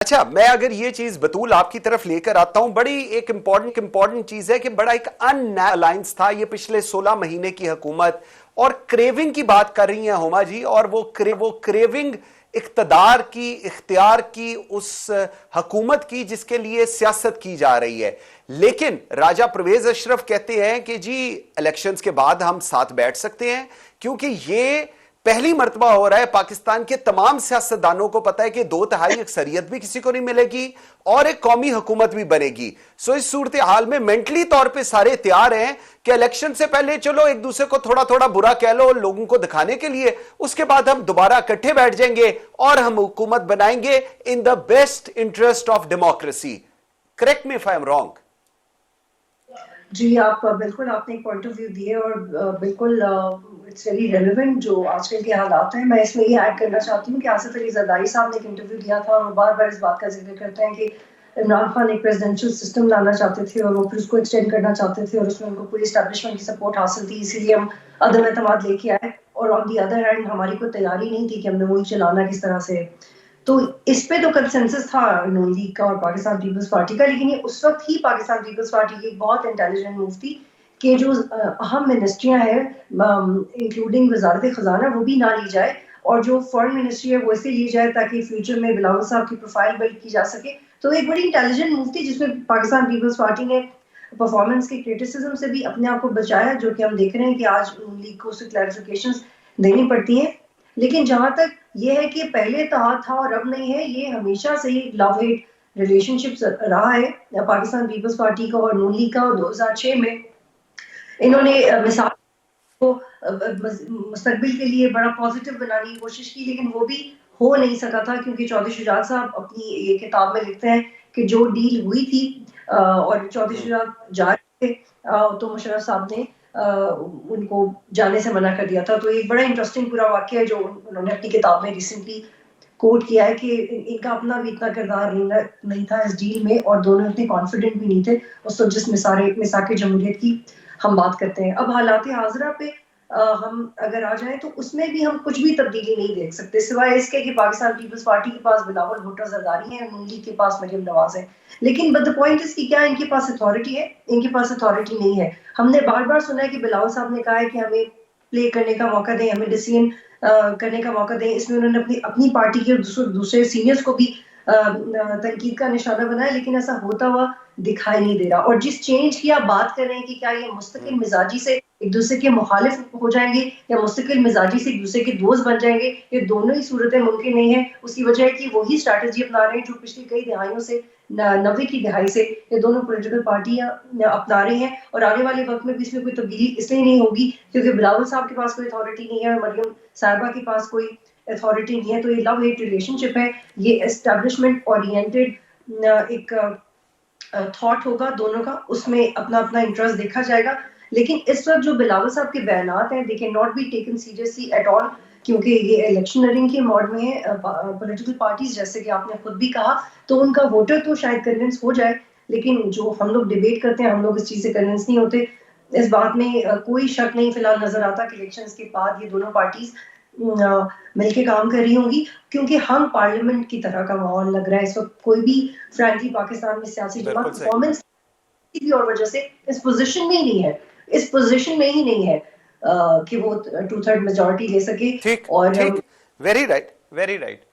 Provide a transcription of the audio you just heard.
اچھا، میں اگر یہ چیز بطول آپ کی طرف لے کر آتا ہوں، بڑی ایک امپورٹنٹ چیز ہے کہ بڑا ایک الائنس تھا یہ پچھلے 16 مہینے کی حکومت، اور کریونگ کی بات کر رہی ہیں ہما جی، اور وہ کریونگ اقتدار کی، اختیار کی، اس حکومت کی جس کے لیے سیاست کی جا رہی ہے۔ لیکن راجہ پرویز اشرف کہتے ہیں کہ جی الیکشنز کے بعد ہم ساتھ بیٹھ سکتے ہیں، کیونکہ یہ پہلی مرتبہ ہو رہا ہے۔ پاکستان کے تمام سیاستدانوں کو پتا ہے کہ 2/3 اکثریت بھی کسی کو نہیں ملے گی اور ایک قومی حکومت بھی بنے گی۔ سو اس صورتحال میں مینٹلی طور پہ سارے تیار ہیں کہ الیکشن سے پہلے چلو ایک دوسرے کو تھوڑا تھوڑا برا کہہ لو لوگوں کو دکھانے کے لیے، اس کے بعد ہم دوبارہ اکٹھے بیٹھ جائیں گے اور ہم حکومت بنائیں گے in the best interest of democracy. Correct me if I am wrong. جی آپ بالکل، آپ نے ایک پوائنٹ آف ویو دیے اور بالکل اٹس ویری ریلیونٹ جو آج کل کے حالات ہیں۔ میں اس میں یہ ایڈ کرنا چاہتی ہوں کہ آصف علی زرداری صاحب نے ایک انٹرویو دیا تھا اور وہ بار بار اس بات کا ذکر کرتے ہیں کہ عمران خان ایک پریزیڈنشل سسٹم لانا چاہتے تھے اور وہ پھر اس کو ایکسٹینڈ کرنا چاہتے تھے، اور اس میں ان کو پوری اسٹیبلشمنٹ کی سپورٹ حاصل تھی، اسی لیے ہم عدم اعتماد لے کے آئے، اور آن دی ادر ہینڈ ہماری کوئی تیاری نہیں تھی کہ ہم نے وہی چلانا کس طرح سے۔ تو اس پہ تو کنسنسس تھا نون لیگ کا اور پاکستان پیپلز پارٹی کا، لیکن یہ اس وقت ہی پاکستان پیپلز پارٹی کی ایک بہت انٹیلیجنٹ موو تھی کہ جو اہم منسٹریاں ہیں انکلوڈنگ وزارت خزانہ وہ بھی نہ لی جائے، اور جو فورن منسٹری ہے وہ ایسے لی جائے تاکہ فیوچر میں بلاول صاحب کی پروفائل بلڈ کی جا سکے۔ تو ایک بڑی انٹیلیجنٹ موو تھی جس میں پاکستان پیپلز پارٹی نے پرفارمنس کے کرٹیسزم سے بھی اپنے آپ کو بچایا، جو کہ ہم دیکھ رہے ہیں کہ آج نون لیگ کو اسے کلیریفیکیشنز دینی پڑتی ہیں۔ لیکن جہاں تک یہ ہے کہ پہلے اتحاد تھا اور اب نہیں ہے، یہ ہمیشہ سے ہی لو ہیٹ ریلیشن شپ رہا ہے پاکستان پیپلز پارٹی کا اور نون لیگ کا۔ اور 2006 میں انہوں نے مثال کو مستقبل کے لیے بڑا پازیٹیو بنانے کی کوشش کی، لیکن وہ بھی ہو نہیں سکا تھا، کیونکہ چودھری شجاعت صاحب اپنی یہ کتاب میں لکھتے ہیں کہ جو ڈیل ہوئی تھی اور چودھری شجاعت جا رہے تھے تو مشرف صاحب نے ان کو جانے سے منع کر دیا تھا۔ تو ایک بڑا انٹرسٹنگ پورا واقعہ ہے جو انہوں نے اپنی کتاب میں ریسنٹلی کوٹ کیا ہے کہ ان کا اپنا بھی اتنا کردار نہیں تھا اس ڈیل میں، اور دونوں اتنے کانفیڈنٹ بھی نہیں تھے اس وقت جس میثاق جمہوریت کی ہم بات کرتے ہیں۔ اب حالات حاضرہ پہ ہم اگر آ جائیں تو اس میں بھی ہم کچھ بھی تبدیلی نہیں دیکھ سکتے، سوائے اس کے کہ پاکستان پیپلز پارٹی کے پاس بلاول بھٹو زرداری ہیں، نون لیگ کے پاس مریم نواز ہے۔ لیکن بٹ دا پوائنٹ اس کی کیا ہے، ان کے پاس اتھارٹی ہے، ان کے پاس اتھارٹی نہیں ہے۔ ہم نے بار بار سنا ہے کہ بلاول صاحب نے کہا ہے کہ ہمیں پلے کرنے کا موقع دیں، ہمیں ڈیسیژن کرنے کا موقع دیں۔ اس میں انہوں نے اپنی پارٹی کے دوسرے سینئرز کو بھی تنقید کا نشانہ بنایا، لیکن ایسا ہوتا ہوا دکھائی نہیں دے رہا۔ اور جس چینج کی آپ بات کر رہے ہیں کہ کیا یہ مستقل مزاجی سے ایک دوسرے کے مخالف ہو جائیں گے یا مستقل مزاجی سے ایک دوسرے کے دوست بن جائیں گے، یہ دونوں ہی صورتیں ممکن نہیں ہیں۔ اس کی وجہ ہے کہ وہی اسٹریٹجی اپنا رہے ہیں جو پچھلی کئی دہائیوں سے، 90 کی دہائی سے یہ دونوں پولیٹیکل پارٹیاں اپنا رہی ہیں، اور آنے والے وقت میں بھی اس میں کوئی تبدیلی اس لیے نہیں ہوگی کیونکہ بلاول صاحب کے پاس کوئی اتھارٹی نہیں ہے اور مریم صاحبہ کے پاس کوئی اتھارٹی نہیں ہے۔ تو یہ لو ہیٹ ریلیشن شپ ہے، یہ اسٹیبلشمنٹ اورینٹڈ ایک تھاٹ ہوگا دونوں کا، اس میں اپنا اپنا انٹرسٹ دیکھا جائے گا۔ لیکن اس وقت جو بلاول صاحب کے بیانات ہیں، they can not be taken seriously at all, کیونکہ یہ الیکشنرنگ کے موڈ میں ہے۔ پولیٹیکل پارٹیز جیسے کہ آپ نے خود بھی کہا تو ان کا ووٹر تو شاید کنونس ہو جائے، لیکن جو ہم لوگ ڈیبیٹ کرتے ہیں ہم لوگ اس چیز سے کنونس نہیں ہوتے۔ اس بات میں کوئی شک نہیں فی الحال نظر آتا کہ الیکشنز کے بعد یہ دونوں پارٹیز مل کے کام کر رہی ہوں گی، کیونکہ ہم پارلیمنٹ کی طرح کا ماحول لگ رہا ہے اس وقت۔ کوئی بھی فرینکلی پاکستان میں سیاسی جماعت پرفارمنس کی بھی اور وجہ سے اس پوزیشن میں ہی نہیں ہے، اس پوزیشن میں ہی نہیں ہے کہ وہ 2/3 میجورٹی لے سکے۔ ٹھیک، اور ویری رائٹ، ویری رائٹ۔